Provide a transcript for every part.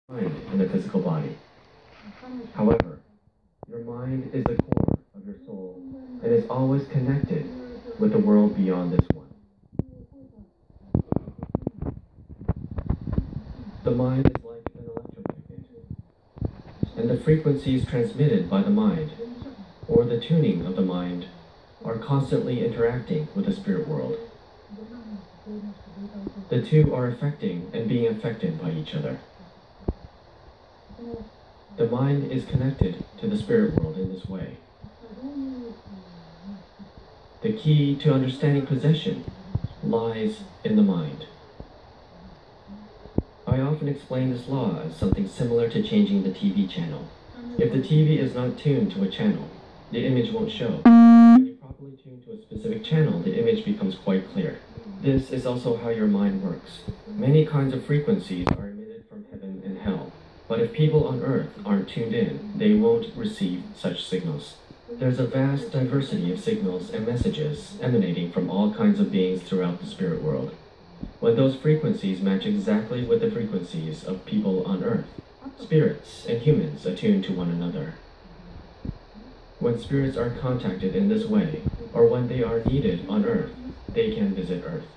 mind in the physical body. However, your mind is the core of your soul and is always connected with the world beyond this one. The mind is like an electromagnet, and the frequencies transmitted by the mind, or the tuning of the mind, are constantly interacting with the spirit world. The two are affecting and being affected by each other. The mind is connected to the spirit world in this way. The key to understanding possession lies in the mind. I often explain this law as something similar to changing the TV channel. If the TV is not tuned to a channel, the image won't show. When you properly tune to a specific channel, the image becomes quite clear. This is also how your mind works. Many kinds of frequencies are emitted from heaven and hell, but if people on earth aren't tuned in, they won't receive such signals. There's a vast diversity of signals and messages emanating from all kinds of beings throughout the spirit world. When those frequencies match exactly with the frequencies of people on earth, spirits and humans attune to one another. When spirits are contacted in this way, or when they are needed on earth, they can visit earth.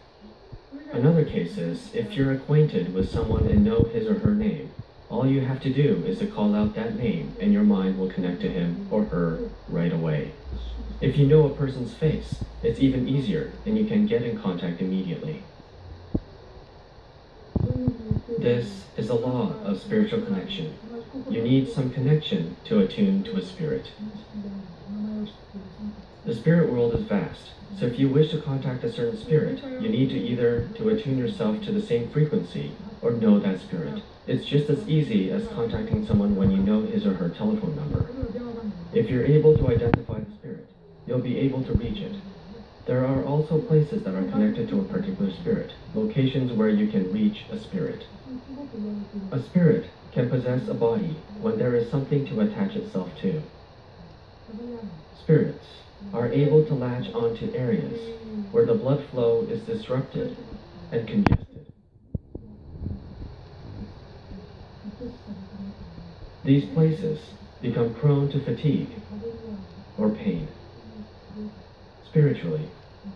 Another case is, if you're acquainted with someone and know his or her name, all you have to do is to call out that name and your mind will connect to him or her right away. If you know a person's face, it's even easier and you can get in contact immediately. This is a law of spiritual connection. You need some connection to attune to a spirit. The spirit world is vast, so if you wish to contact a certain spirit, you need to either to attune yourself to the same frequency or know that spirit. It's just as easy as contacting someone when you know his or her telephone number. If you're able to identify the spirit, you'll be able to reach it. There are also places that are connected to a particular spirit, locations where you can reach a spirit. A spirit can possess a body when there is something to attach itself to. Spirits are able to latch onto areas where the blood flow is disrupted and congested. These places become prone to fatigue or pain. Spiritually,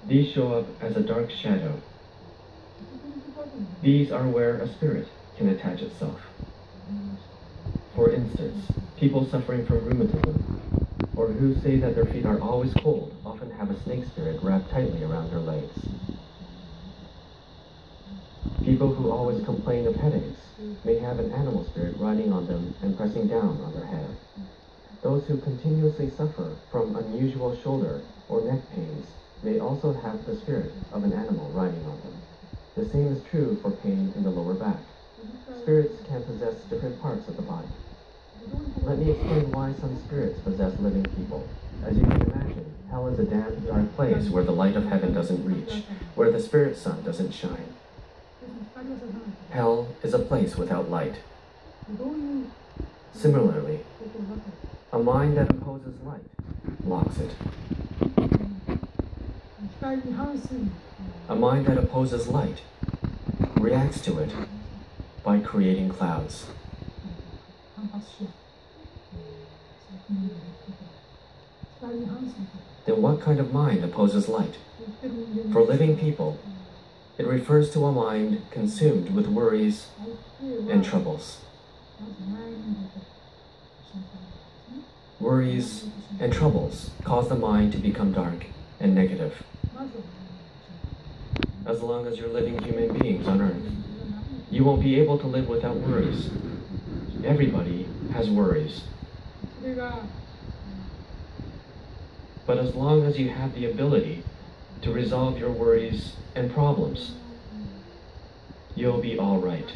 these show up as a dark shadow. These are where a spirit can attach itself. For instance, people suffering from rheumatism, or who say that their feet are always cold, often have a snake spirit wrapped tightly around their legs. People who always complain of headaches may have an animal spirit riding on them and pressing down on their head. Those who continuously suffer from unusual shoulder or neck pains may also have the spirit of an animal riding on them. The same is true for pain in the lower back. Spirits can possess different parts of the body. Let me explain why some spirits possess living people. As you can imagine, hell is a damp, dark place where the light of heaven doesn't reach, where the spirit sun doesn't shine. Hell is a place without light. Similarly, a mind that opposes light blocks it. A mind that opposes light reacts to it by creating clouds. Then what kind of mind opposes light? For living people, it refers to a mind consumed with worries and troubles. Worries and troubles cause the mind to become dark and negative. As long as you're living human beings on earth, you won't be able to live without worries. Everybody has worries. But as long as you have the ability to resolve your worries and problems, you'll be all right.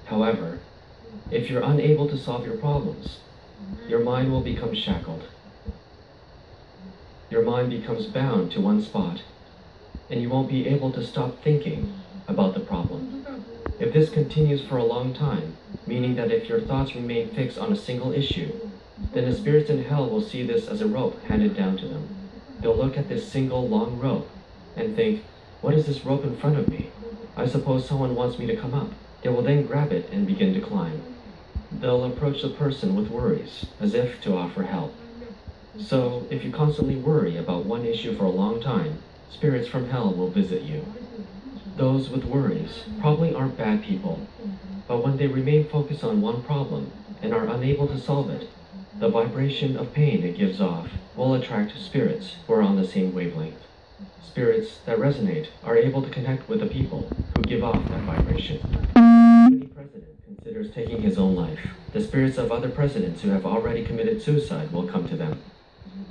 However, if you're unable to solve your problems, your mind will become shackled. Your mind becomes bound to one spot, and you won't be able to stop thinking about the problem. If this continues for a long time, meaning that if your thoughts remain fixed on a single issue, then the spirits in hell will see this as a rope handed down to them. They'll look at this single long rope and think, what is this rope in front of me? I suppose someone wants me to come up. They will then grab it and begin to climb. They'll approach the person with worries, as if to offer help. So, if you constantly worry about one issue for a long time, spirits from hell will visit you. Those with worries probably aren't bad people, but when they remain focused on one problem and are unable to solve it, the vibration of pain it gives off will attract spirits who are on the same wavelength. Spirits that resonate are able to connect with the people who give off that vibration. When any president considers taking his own life, the spirits of other presidents who have already committed suicide will come to them.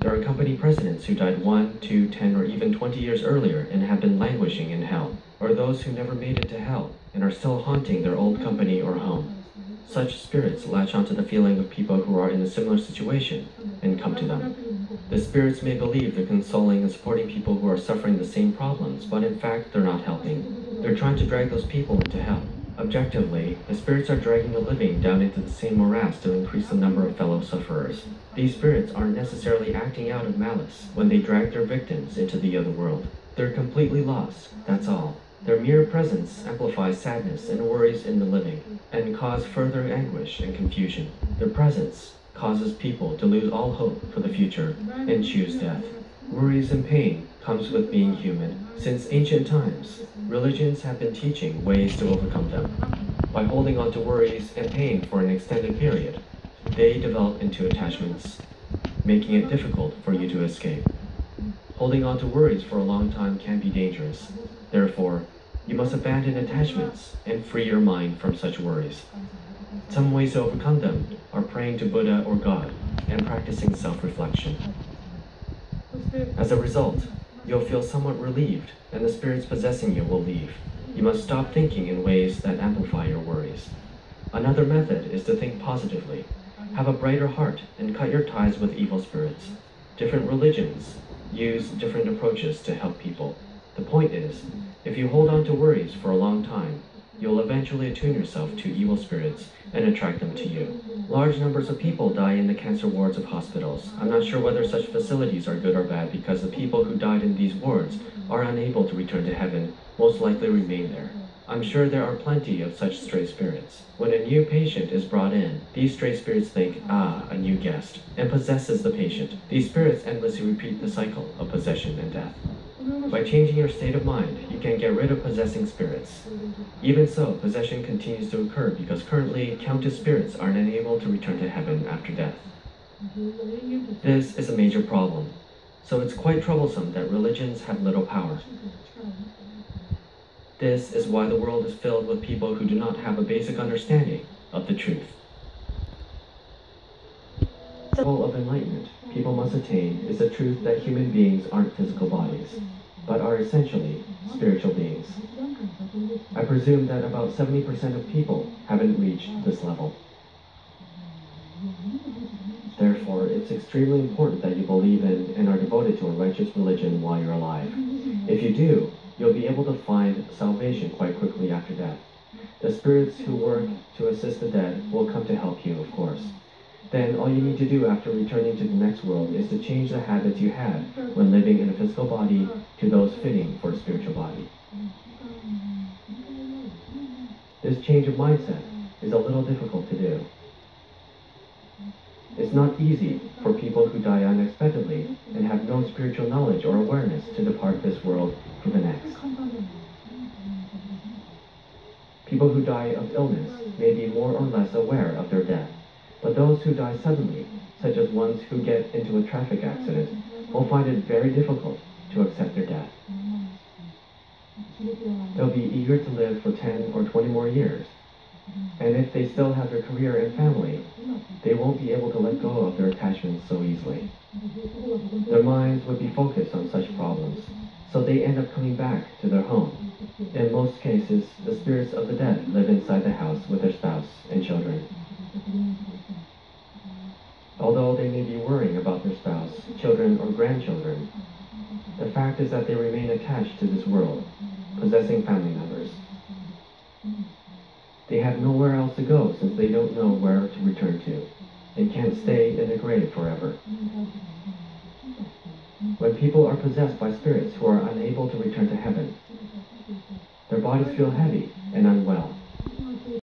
There are company presidents who died 1, 2, 10, or even 20 years earlier and have been languishing in hell, or those who never made it to hell and are still haunting their old company or home. Such spirits latch onto the feeling of people who are in a similar situation and come to them. The spirits may believe they're consoling and supporting people who are suffering the same problems, but in fact they're not helping. They're trying to drag those people into hell. Objectively, the spirits are dragging the living down into the same morass to increase the number of fellow sufferers. These spirits aren't necessarily acting out of malice when they drag their victims into the other world. They're completely lost, that's all. Their mere presence amplifies sadness and worries in the living, and cause further anguish and confusion. Their presence causes people to lose all hope for the future and choose death. Worries and pain comes with being human. Since ancient times, religions have been teaching ways to overcome them. By holding on to worries and pain for an extended period, they develop into attachments, making it difficult for you to escape. Holding on to worries for a long time can be dangerous. Therefore, you must abandon attachments and free your mind from such worries. Some ways to overcome them are praying to Buddha or God and practicing self-reflection. As a result, you'll feel somewhat relieved and the spirits possessing you will leave. You must stop thinking in ways that amplify your worries. Another method is to think positively. Have a brighter heart and cut your ties with evil spirits. Different religions use different approaches to help people. The point is, if you hold on to worries for a long time, you'll eventually attune yourself to evil spirits and attract them to you. Large numbers of people die in the cancer wards of hospitals. I'm not sure whether such facilities are good or bad because the people who died in these wards are unable to return to heaven, most likely remain there. I'm sure there are plenty of such stray spirits. When a new patient is brought in, these stray spirits think, a new guest, and possesses the patient. These spirits endlessly repeat the cycle of possession and death. By changing your state of mind, you can get rid of possessing spirits. Even so, possession continues to occur because currently countless spirits are unable to return to heaven after death. This is a major problem, so it's quite troublesome that religions have little power. This is why the world is filled with people who do not have a basic understanding of the truth. The goal of enlightenment people must attain is the truth that human beings aren't physical bodies, but are essentially spiritual beings. I presume that about 70% of people haven't reached this level. Therefore, it's extremely important that you believe in and are devoted to a righteous religion while you're alive. If you do, you'll be able to find salvation quite quickly after death. The spirits who work to assist the dead will come to help you, of course. Then all you need to do after returning to the next world is to change the habits you had when living in a physical body to those fitting for a spiritual body. This change of mindset is a little difficult to do. It's not easy for people who die unexpectedly and have no spiritual knowledge or awareness to depart this world for the next. People who die of illness may be more or less aware of their death, but those who die suddenly, such as ones who get into a traffic accident, will find it very difficult to accept their death. They'll be eager to live for 10 or 20 more years, and if they still have their career and family, they won't be able to let go of their attachments so easily. Their minds would be focused on such problems, so they end up coming back to their home. In most cases, the spirits of the dead live inside the house with their spouse and children. Although they may be worrying about their spouse, children, or grandchildren, the fact is that they remain attached to this world, possessing family members. They have nowhere else to go since they don't know where to return to. They can't stay in the grave forever. When people are possessed by spirits who are unable to return to heaven, Their bodies feel heavy and unwell.